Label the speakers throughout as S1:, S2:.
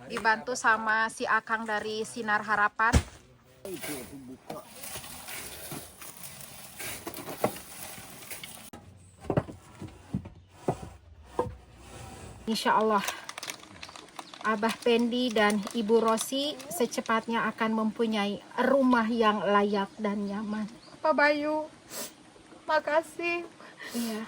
S1: Dibantu sama si Akang dari Sinar Harapan. Insya Allah Abah Pendi dan Ibu Rosi secepatnya akan mempunyai rumah yang layak dan nyaman.
S2: Pak Bayu, makasih.
S1: Iya.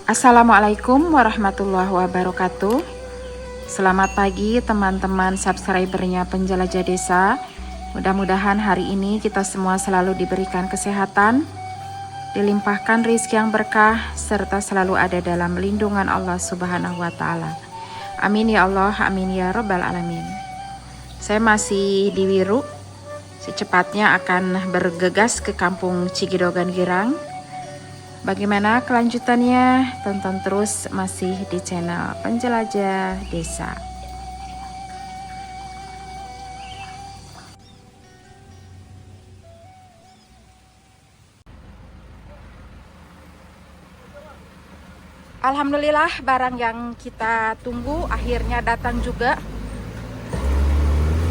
S1: Assalamualaikum warahmatullahi wabarakatuh. Selamat pagi teman-teman subscribernya Penjelajah Desa. Mudah-mudahan hari ini kita semua selalu diberikan kesehatan, dilimpahkan rezeki yang berkah, serta selalu ada dalam lindungan Allah Subhanahu wa Ta'ala. Amin ya Allah, amin ya Rabbal Alamin. Saya masih di Wiru, secepatnya akan bergegas ke kampung Cigidogan Girang. Bagaimana kelanjutannya? Tonton terus masih di channel Penjelajah Desa. Alhamdulillah barang yang kita tunggu akhirnya datang juga.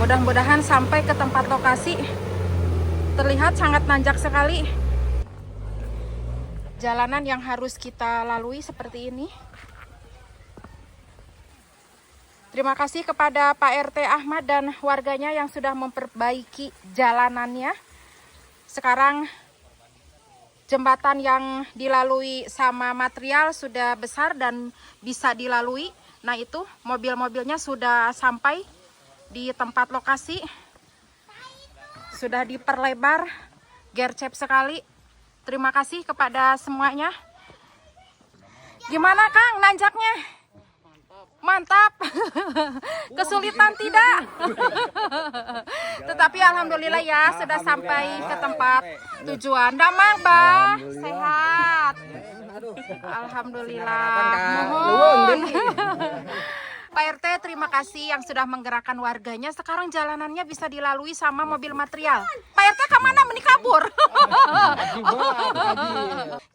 S1: Mudah-mudahan sampai ke tempat lokasi. Terlihat sangat nanjak sekali. Jalanan yang harus kita lalui seperti ini. Terima kasih kepada Pak RT Ahmad dan warganya yang sudah memperbaiki jalanannya. Sekarang jembatan yang dilalui sama material sudah besar dan bisa dilalui. Nah itu mobil-mobilnya sudah sampai di tempat lokasi. Sudah diperlebar, gercep sekali. Terima kasih kepada semuanya. Gimana Kang nanjaknya? Mantap. Kesulitan tidak? Tetapi alhamdulillah ya sudah sampai ke tempat tujuan. Damang Bang, sehat. Alhamdulillah. Mohon. Pak RT terima kasih yang sudah menggerakkan warganya. Sekarang jalanannya bisa dilalui sama mobil material. Pak RT kemana? Meni kabur.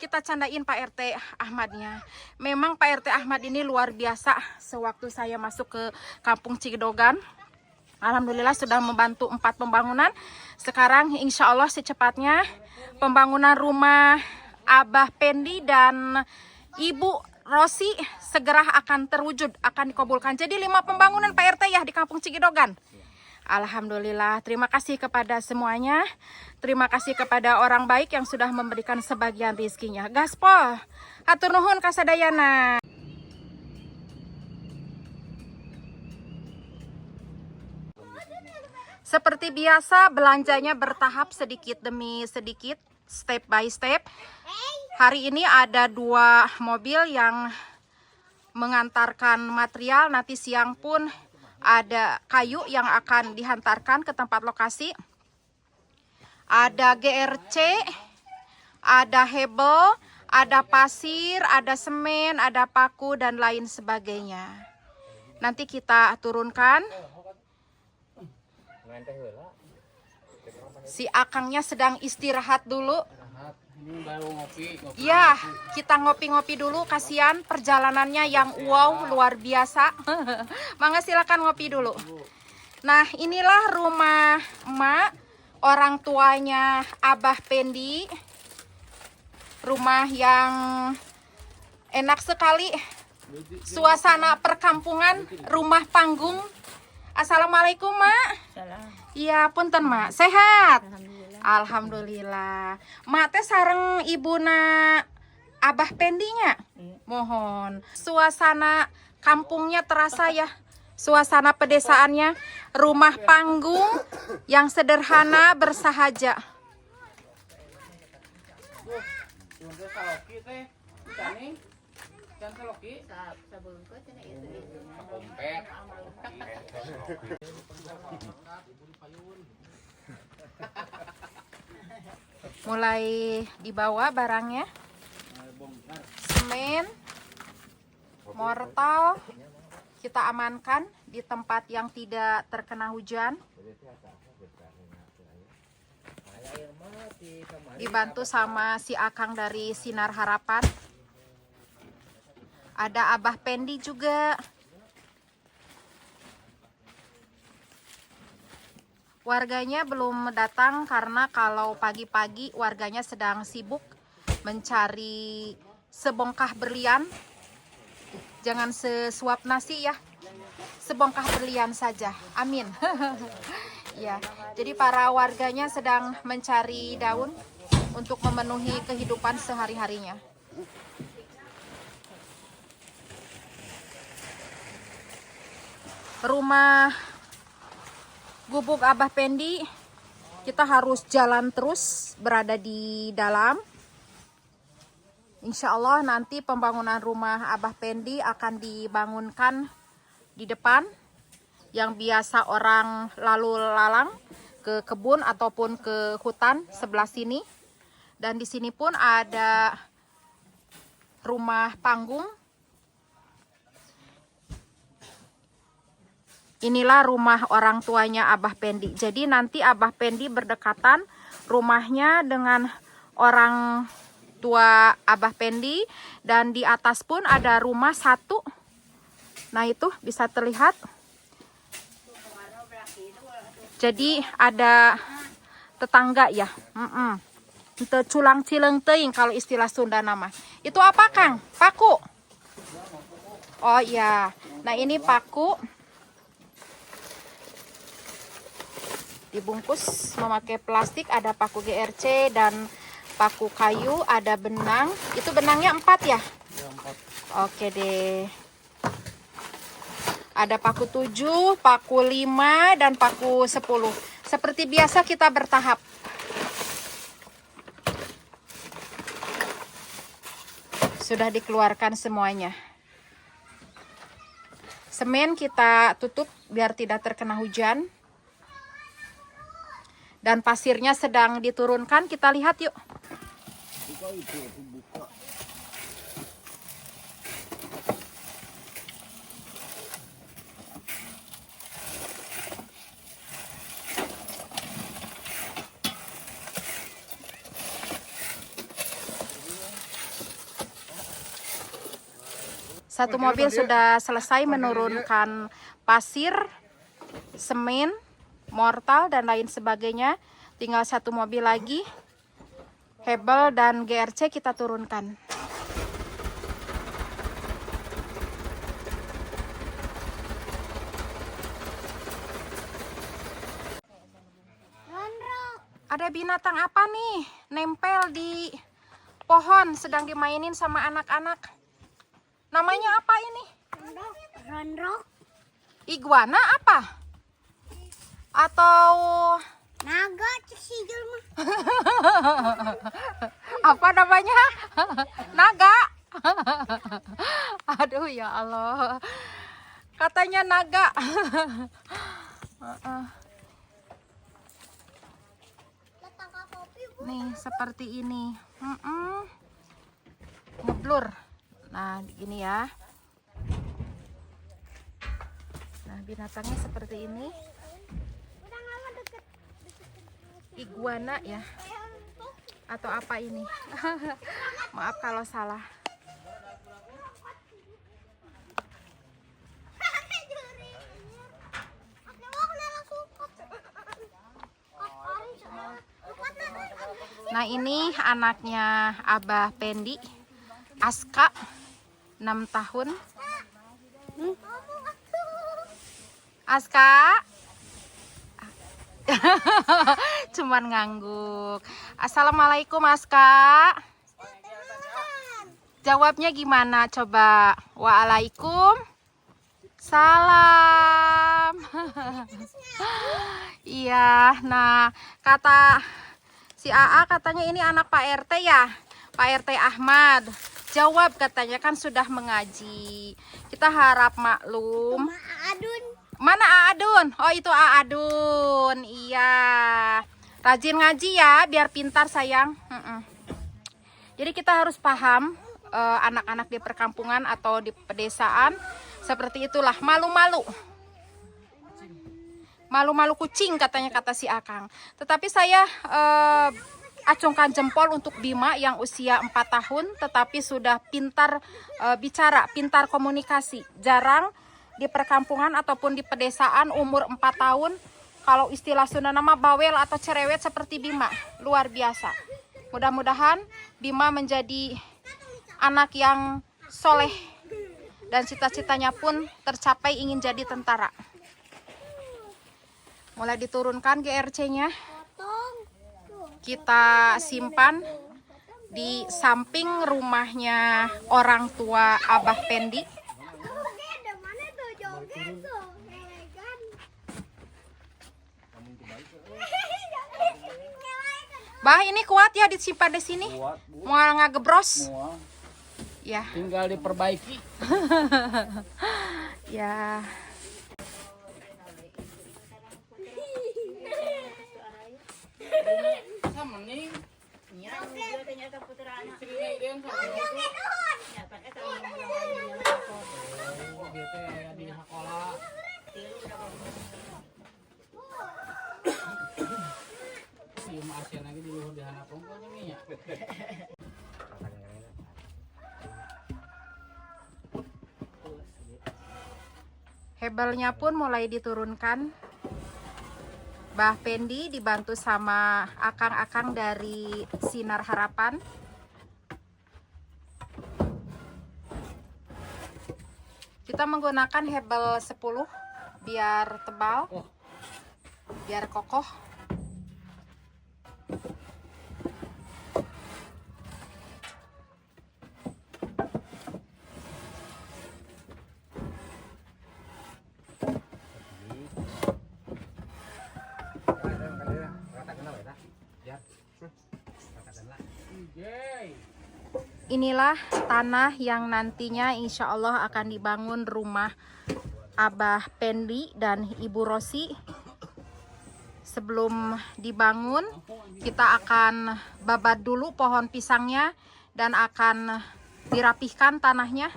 S1: Kita candain Pak RT Ahmadnya. Memang Pak RT Ahmad ini luar biasa. Sewaktu saya masuk ke kampung Cigidogan, alhamdulillah sudah membantu 4 pembangunan. Sekarang insya Allah secepatnya pembangunan rumah Abah Pendi dan Ibu Rosi segera akan terwujud, akan dikabulkan. Jadi 5 pembangunan Pak RT ya di kampung Cigidogan. Alhamdulillah, terima kasih kepada semuanya. Terima kasih kepada orang baik yang sudah memberikan sebagian rezekinya. Gaspol, hatur nuhun kasadayana. Seperti biasa belanjanya bertahap sedikit demi sedikit, step by step. Hari ini ada 2 mobil yang mengantarkan material. Nanti siang pun ada kayu yang akan dihantarkan ke tempat lokasi. Ada GRC, ada hebel, ada pasir, ada semen, ada paku, dan lain sebagainya. Nanti kita turunkan. Si Akangnya sedang istirahat dulu. Ya, kita ngopi-ngopi dulu, kasihan perjalanannya yang wow, luar biasa. Mangga silakan ngopi dulu. Nah, inilah rumah emak, orang tuanya Abah Pendi. Rumah yang enak sekali. Suasana perkampungan, rumah panggung. Assalamualaikum, Mak. Iya, punten, Mak. Sehat? Alhamdulillah. Mak teh sareng ibuna Abah Pendinya. Mohon. Suasana kampungnya terasa ya. Suasana pedesaannya. Rumah panggung yang sederhana bersahaja. Mulai dibawa barangnya. Semen, mortal kita amankan di tempat yang tidak terkena hujan. Dibantu sama si Akang dari Sinar Harapan. Ada Abah Pendi juga. Warganya belum datang karena kalau pagi-pagi warganya sedang sibuk mencari sebongkah berlian. Jangan sesuap nasi ya, sebongkah berlian saja. Amin. Ya, jadi para warganya sedang mencari daun untuk memenuhi kehidupan sehari-harinya. Rumah gubuk Abah Pendi, kita harus jalan terus berada di dalam. Insya Allah nanti pembangunan rumah Abah Pendi akan dibangunkan di depan, yang biasa orang lalu lalang ke kebun ataupun ke hutan sebelah sini. Dan di sini pun ada rumah panggung. Inilah rumah orang tuanya Abah Pendi. Jadi nanti Abah Pendi berdekatan rumahnya dengan orang tua Abah Pendi, dan di atas pun ada rumah satu. Nah itu bisa terlihat. Jadi ada tetangga ya. Itu culang cileng teing kalau istilah Sunda nama. Itu apa Kang? Paku. Oh iya. Nah ini paku. Dibungkus memakai plastik, ada paku GRC dan paku kayu, ada benang. Itu benangnya 4 ya? Ya 4. Oke deh. Ada paku 7, paku 5, dan paku 10. Seperti biasa kita bertahap. Sudah dikeluarkan semuanya. Semen kita tutup biar tidak terkena hujan. Dan pasirnya sedang diturunkan, kita lihat yuk. Satu mobil sudah selesai menurunkan pasir, semen, mortal, dan lain sebagainya. Tinggal satu mobil lagi. Hebel dan GRC kita turunkan. Ada binatang apa nih? Nempel di pohon, sedang dimainin sama anak-anak. Namanya apa ini?
S3: Ronro.
S1: Iguana apa? Atau
S3: Naga si jelma.
S1: apa namanya? Naga. Aduh ya Allah. Katanya naga. Nih seperti ini. Ngeblur. Nah gini ya. Nah binatangnya seperti ini. Iguana ya, atau apa ini? Maaf kalau salah. Nah ini anaknya Abah Pendi, Aska, 6 tahun. Aska cuman ngangguk. Assalamualaikum Aska. Jawabnya gimana coba? Waalaikum salam. Iya, nah kata si AA katanya ini anak Pak RT ya, Pak RT Ahmad. Jawab katanya kan sudah mengaji. Kita harap maklum. Mana Aadun? Oh itu Aadun. Iya. Rajin ngaji ya, biar pintar sayang. Jadi kita harus paham anak-anak di perkampungan atau di pedesaan seperti itulah, malu-malu. Malu-malu kucing katanya kata si Akang. Tetapi saya acungkan jempol untuk Bima yang usia 4 tahun tetapi sudah pintar bicara, pintar komunikasi. Jarang di perkampungan ataupun di pedesaan umur 4 tahun kalau istilah Sunda nama bawel atau cerewet seperti Bima. Luar biasa. Mudah-mudahan Bima menjadi anak yang soleh dan cita-citanya pun tercapai, ingin jadi tentara. Mulai diturunkan GRC-nya. Kita simpan di samping rumahnya orang tua Abah Pendi. Bah, ini kuat ya disimpan di sini?
S4: Kuat,
S1: Mau ngagebros?
S4: semua.
S1: Ya.
S4: Tinggal diperbaiki.
S1: Ya. Hebelnya pun mulai diturunkan. Bah Pendi dibantu sama akang-akang dari Sinar Harapan. Kita menggunakan hebel 10 biar tebal, biar kokoh. Inilah tanah yang nantinya insya Allah akan dibangun rumah Abah Pendi dan Ibu Rosi. Sebelum dibangun, kita akan babat dulu pohon pisangnya dan akan dirapihkan tanahnya.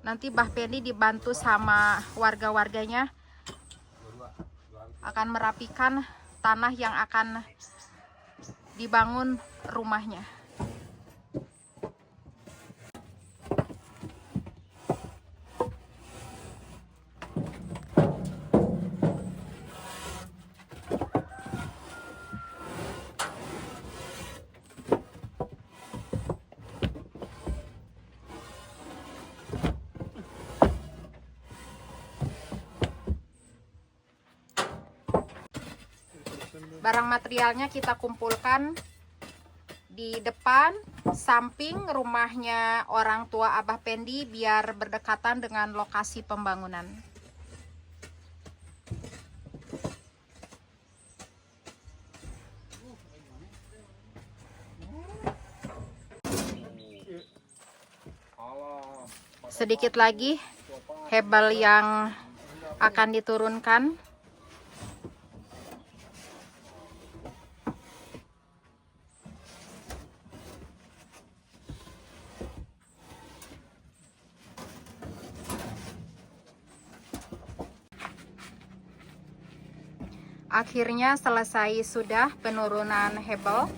S1: Nanti Bah Pendi dibantu sama warga-warganya akan merapikan tanah yang akan dibangun rumahnya. Barang materialnya kita kumpulkan di depan samping rumahnya orang tua Abah Pendi biar berdekatan dengan lokasi pembangunan. Sedikit lagi hebel yang akan diturunkan. Akhirnya selesai sudah penurunan hebel.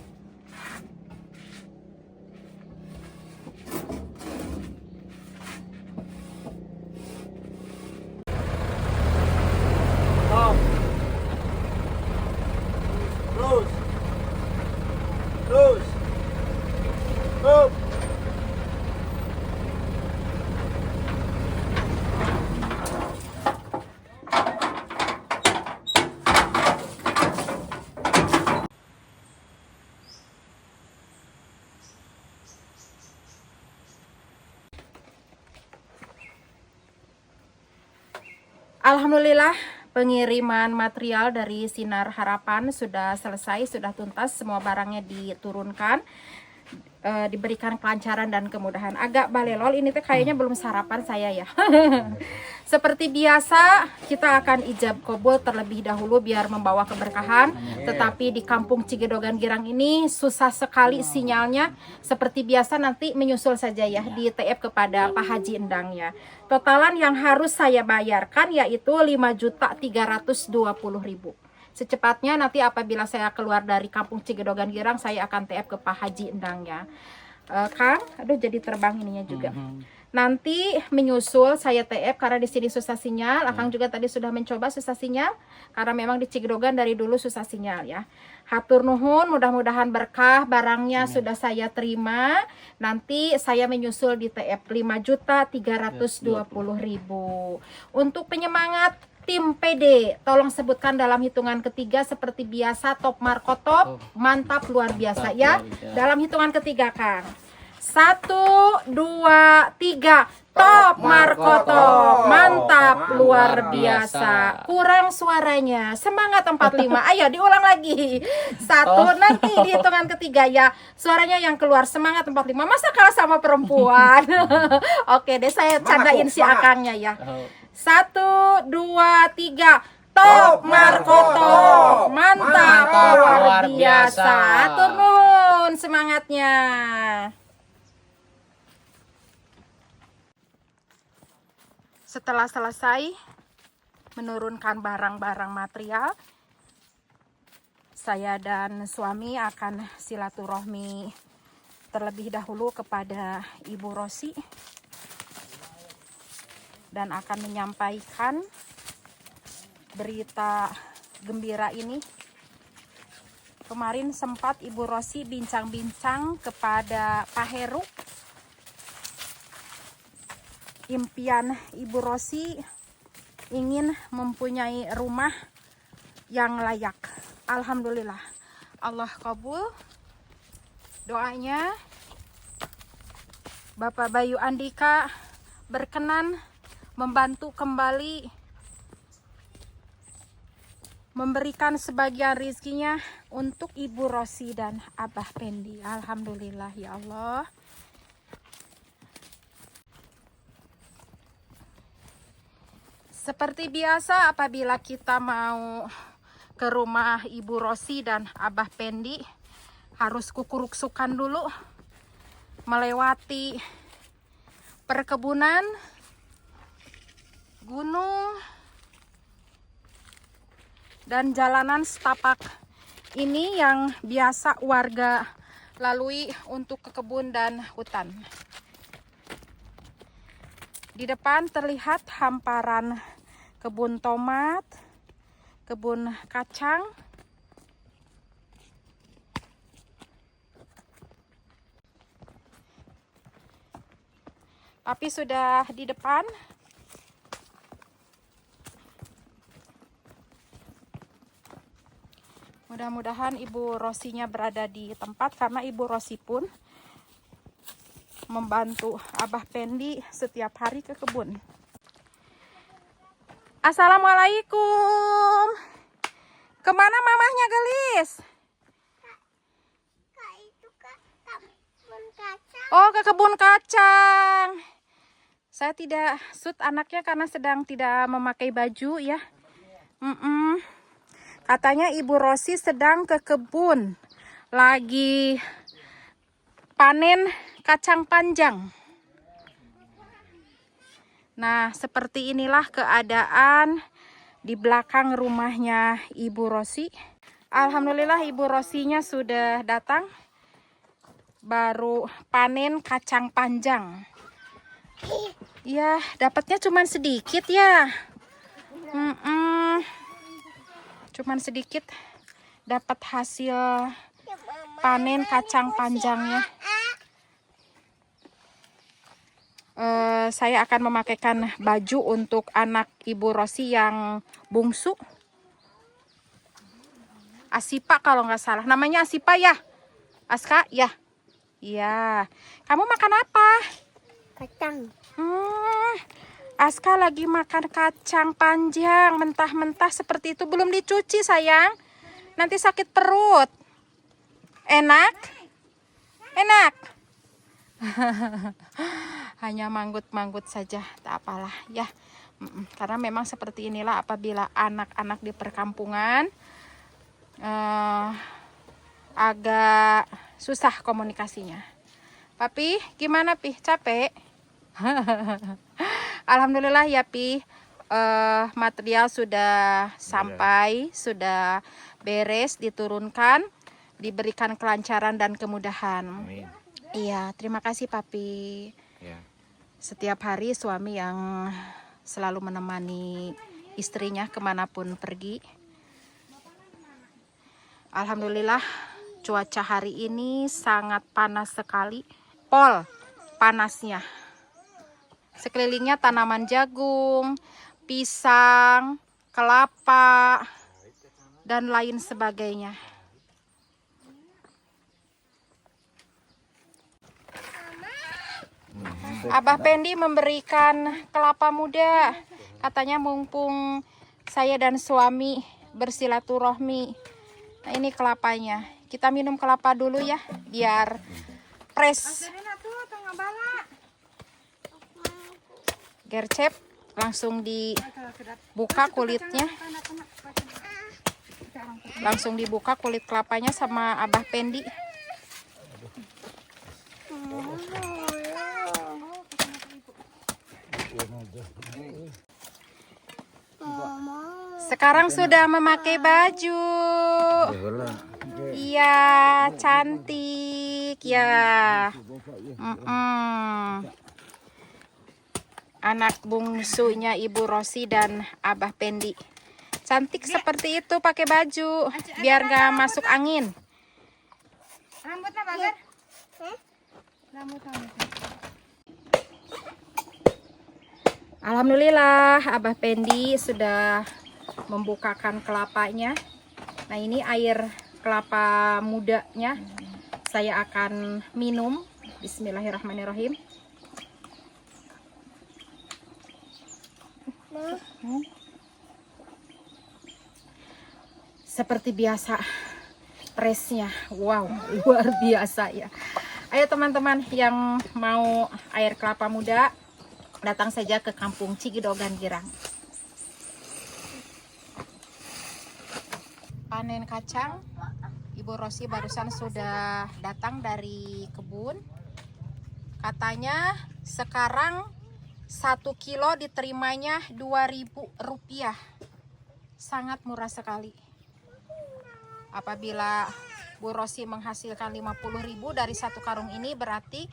S4: Terus. Up.
S1: Alhamdulillah pengiriman material dari Sinar Harapan sudah selesai, sudah tuntas, semua barangnya diturunkan. diberikan kelancaran dan kemudahan. Agak balelol ini teh kayaknya belum sarapan saya ya. Seperti biasa kita akan ijab kabul terlebih dahulu biar membawa keberkahan. Tetapi di kampung Cigedogan Girang ini susah sekali sinyalnya. Seperti biasa nanti menyusul saja ya di TF kepada Pak Haji Endangnya. Totalan yang harus saya bayarkan yaitu 5.320.000. Secepatnya nanti apabila saya keluar dari kampung Cigedogan Girang, saya akan TF ke Pak Haji Endangnya. Kang, aduh jadi terbang ininya juga. Nanti menyusul saya TF karena di sini susah sinyal. Akang juga tadi sudah mencoba susah sinyal karena memang di Cigedogan dari dulu susah sinyal ya. Hatur nuhun, mudah-mudahan berkah barangnya sudah saya terima. Nanti saya menyusul di TF 5.320.000. Untuk penyemangat tim PD, tolong sebutkan dalam hitungan ketiga seperti biasa. Top Marco top, mantap luar biasa ya. Dalam hitungan ketiga Kang. 1, 2, 3. Top Marco top, mantap luar biasa. Kurang suaranya, semangat 45. Ayo diulang lagi. 1, nanti di hitungan ketiga ya. Suaranya yang keluar semangat 45. Masa kalah sama perempuan? Oke deh, saya candain si akangnya ya. 1, 2, 3. Top Marco top, mantap luar biasa. Turun semangatnya. Setelah selesai menurunkan barang-barang material, saya dan suami akan silaturahmi terlebih dahulu kepada Ibu Rosi dan akan menyampaikan berita gembira ini. Kemarin sempat Ibu Rosi bincang-bincang kepada Pak Heru. Impian Ibu Rosi ingin mempunyai rumah yang layak. Alhamdulillah, Allah kabul doanya. Bapak Bayu Andika berkenan membantu kembali memberikan sebagian rezekinya untuk Ibu Rosi dan Abah Pendi. Alhamdulillah ya Allah. Seperti biasa apabila kita mau ke rumah Ibu Rosi dan Abah Pendi, harus kukuruksukan dulu melewati perkebunan, gunung, dan jalanan setapak ini yang biasa warga lalui untuk ke kebun dan hutan. Di depan terlihat hamparan kebun tomat, kebun kacang, tapi sudah di depan. Mudah-mudahan Ibu Rosinya berada di tempat karena Ibu Rosi pun membantu Abah Pendi setiap hari ke kebun. Assalamualaikum. Kemana mamahnya Gelis?
S3: Kak, itu Kak, kebun kacang.
S1: Oh, ke kebun kacang. Saya tidak shoot anaknya karena sedang tidak memakai baju ya. Katanya Ibu Rosi sedang ke kebun. Lagi panen kacang panjang. Nah, seperti inilah keadaan di belakang rumahnya Ibu Rosi. Alhamdulillah Ibu Rosinya sudah datang. Baru panen kacang panjang. Ya, dapatnya cuman sedikit ya. Cuman sedikit dapat hasil panen kacang panjangnya. Saya akan memakaikan baju untuk anak Ibu Rosi yang bungsu. Asipa kalau nggak salah. Namanya Asipa ya? Aska ya? Iya. Kamu makan apa?
S3: Kacang.
S1: Aska lagi makan kacang panjang mentah-mentah seperti itu. Belum dicuci sayang. Nanti sakit perut. Enak? Enak. Hanya manggut-manggut saja, tak apalah ya. Karena memang seperti inilah apabila anak-anak di perkampungan agak susah komunikasinya. Papi, gimana Pi? Capek? Alhamdulillah ya Pi, material sudah sampai, sudah beres, diturunkan, diberikan kelancaran dan kemudahan.
S5: Amin.
S1: Iya, terima kasih Papi.
S5: Ya.
S1: Setiap hari suami yang selalu menemani istrinya kemanapun pergi. Alhamdulillah cuaca hari ini sangat panas sekali. Pol panasnya. Sekelilingnya tanaman jagung, pisang, kelapa, dan lain sebagainya. Abah Pendi memberikan kelapa muda. Katanya mumpung saya dan suami bersilaturahmi. Nah, ini kelapanya. Kita minum kelapa dulu ya, biar fresh. Gercep, langsung dibuka kulitnya. Langsung dibuka kulit kelapanya sama Abah Pendi. Sekarang sudah memakai baju. Iya, cantik ya. Anak bungsunya Ibu Rosi dan Abah Pendi. Cantik seperti itu pakai baju, biar gak masuk angin.
S2: Rambutnya bagus. Rambut.
S1: Alhamdulillah Abah Pendi sudah membukakan kelapanya. Nah, ini air kelapa mudanya saya akan minum. Bismillahirrahmanirrahim. Seperti biasa presnya, wow, luar biasa ya. Ayo teman-teman yang mau air kelapa muda, datang saja ke Kampung Cigidogan Girang. Panen kacang, Ibu Rosi barusan sudah datang dari kebun. Katanya sekarang 1 kilo diterimanya Rp2.000. Sangat murah sekali. Apabila Bu Rosi menghasilkan 50.000 dari 1 karung ini, berarti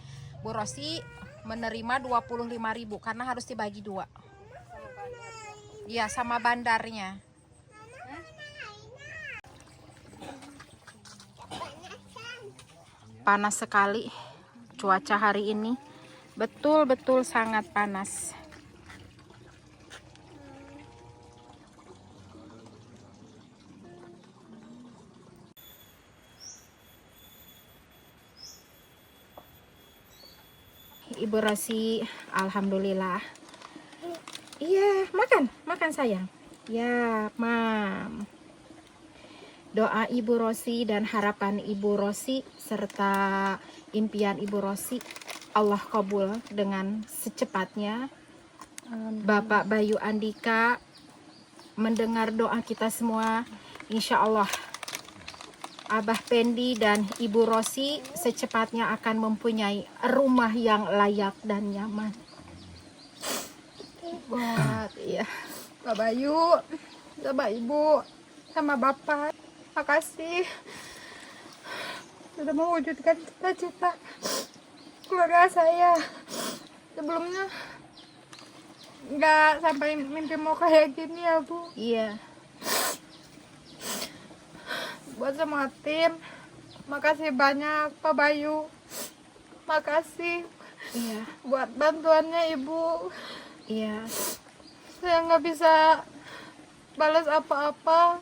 S1: Bu Rosi menerima 25.000 karena harus dibagi 2. Iya, sama bandarnya. Panas sekali cuaca hari ini. Betul-betul sangat panas. Ibu Rosi, alhamdulillah. Iya, makan sayang. Ya, Mam. Doa Ibu Rosi dan harapan Ibu Rosi serta impian Ibu Rosi Allah kabul dengan secepatnya. Bapak Bayu Andika mendengar doa kita semua, insya Allah Abah Pendi dan Ibu Rosi secepatnya akan mempunyai rumah yang layak dan nyaman. Buat ya
S2: Pak Bayu, sama Ibu, sama Bapak, makasih sudah mewujudkan cita-cita keluarga saya. Sebelumnya nggak sampai mimpi mau kayak gini ya Bu.
S1: iya.
S2: Buat semua tim, makasih banyak Pak Bayu, makasih
S1: Iya,
S2: buat bantuannya Ibu.
S1: iya.
S2: Saya nggak bisa balas apa-apa,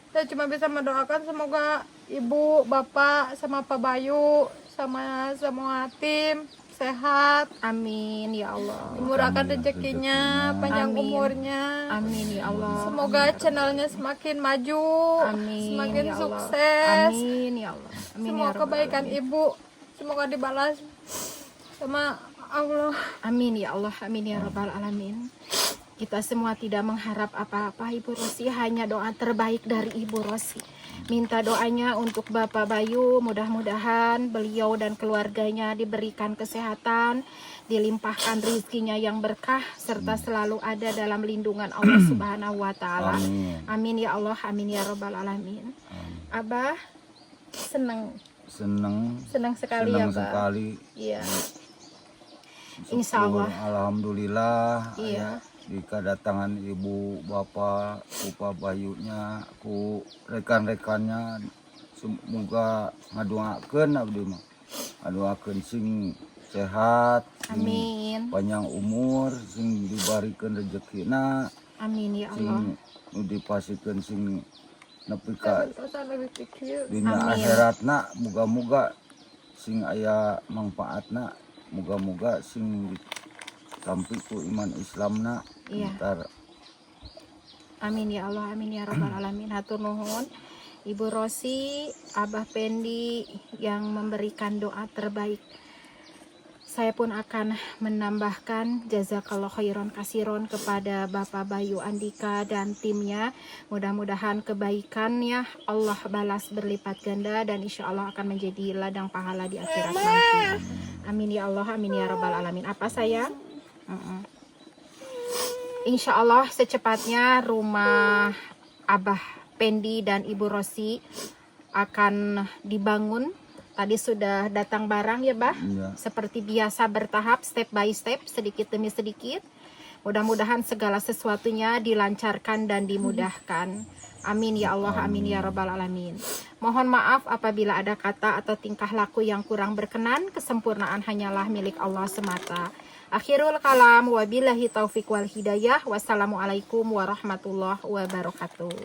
S2: saya cuma bisa mendoakan semoga Ibu, Bapak, sama Pak Bayu, sama semua tim sehat,
S1: Amin ya Allah.
S2: dimurahkan rezekinya, panjang
S1: Amin.
S2: umurnya.
S1: Amin ya Allah.
S2: Semoga channelnya semakin maju,
S1: Amin
S2: semakin
S1: ya Allah.
S2: sukses.
S1: Amin ya Allah. Amin
S2: Semua
S1: ya Rabbal
S2: kebaikan
S1: Alamin.
S2: Ibu semoga dibalas sama Allah.
S1: Amin ya Allah, amin ya Rabbal Alamin. Kita semua tidak mengharap apa-apa Ibu Rosi, hanya doa terbaik dari Ibu Rosi. Minta doanya untuk Bapak Bayu, mudah-mudahan beliau dan keluarganya diberikan kesehatan, dilimpahkan rezekinya yang berkah, serta selalu ada dalam lindungan Allah Subhanahu wa Ta'ala. Amin ya Allah, amin ya Rabbal Alamin. Abah senang sekali ya, Abah.
S5: Sekali.
S1: Iya. Insya Allah.
S5: Alhamdulillah.
S1: Iya.
S5: Di kedatangan ibu, bapak, Bapak Bayunya, ku rekan-rekannya, semoga ngadoakeun abdi mah. Ngadoakeun sing sehat,
S1: Amin.
S5: panjang umur, sing dibarikeun rezekina,
S1: Amin ya Allah.
S5: sing nu dipasikeun sing nepi ka
S2: Lebih pikir.
S5: dunia
S1: Amin.
S5: akhiratna, moga-moga sing aya manfaatna, moga-moga sing sampai ku iman Islamna.
S1: Iya.
S5: Ntar
S1: Amin ya Allah, amin ya Rabbal Alamin. Hatur nuhun Ibu Rosi, Abah Pendi yang memberikan doa terbaik. Saya pun akan menambahkan jazakallah khairan kasiron kepada Bapak Bayu Andika dan timnya. Mudah-mudahan kebaikannya Allah balas berlipat ganda dan insya Allah akan menjadi ladang pahala di akhirat nanti. Amin ya Allah, amin ya Rabbal Alamin. Apa sayang? Insya Allah secepatnya rumah Abah Pendi dan Ibu Rosi akan dibangun. Tadi sudah datang barang ya, Bah?
S5: ya.
S1: Seperti biasa bertahap, step by step, sedikit demi sedikit. Mudah-mudahan segala sesuatunya dilancarkan dan dimudahkan. Amin ya Allah, amin ya Rabbal Alamin. Mohon maaf apabila ada kata atau tingkah laku yang kurang berkenan. Kesempurnaan hanyalah milik Allah semata. Akhirul kalam, wabillahi taufiq wal hidayah. Wassalamualaikum warahmatullahi wabarakatuh.